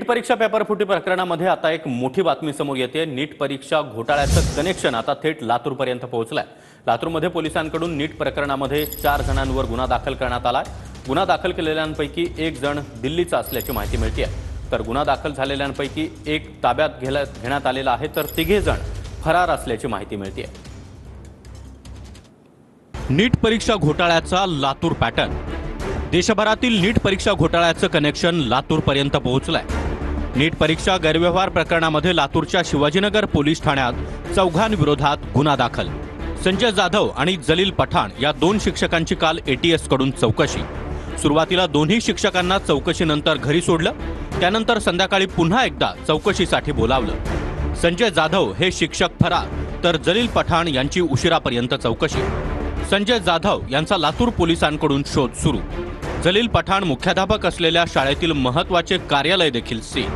परीक्षा पेपर फुटी प्रकरणामध्ये आता एक मोठी बातमी समोर येते। नीट परीक्षा घोटाळ्याचं कनेक्शन आता थेट लातूरपर्यंत पोहोचलंय। लातूरमध्ये पोलिसांकडून नीट प्रकरणामध्ये 4 जणांवर गुन्हा दाखल करण्यात आलाय। गुन्हा दाखल केलेल्यांपैकी एक जण दिल्लीचा असल्याची माहिती मिळते, तर गुन्हा दाखल झालेल्यांपैकी एक ताब्यात घेण्यात आलेला आहे, तर तिघे जण फरार असल्याची माहिती मिळते। नीट परीक्षा घोटाळ्याचा लातूर पॅटर्न। देशभरातील नीट परीक्षा घोटाळ्याचं कनेक्शन लातूरपर्यंत पोहोचलंय। नीट परीक्षा गैरव्यवहार प्रकरणामध्ये लातूरच्या शिवाजीनगर पोलीस ठाण्यात चौघांविरोधात गुन्हा दाखल। संजय जाधव आणि जलील पठाण या 2 शिक्षकांची काल एटीएस कडून चौकशी। सुरुवातीला दोन्ही शिक्षकांना चौकशीनंतर घरी सोडलं, त्यानंतर संध्याकाळी पुन्हा एकदा चौकशीसाठी बोलावलं। संजय जाधव हे शिक्षक फरार, तर जलील पठाण यांची उशिरापर्यंत चौकशी। संजय जाधव यांचा लातूर पोलिसांकडून शोध सुरू। जलील पठाण मुख्याध्यापक असलेल्या शाळेतील महत्त्वाचे कार्यालय देखील सील।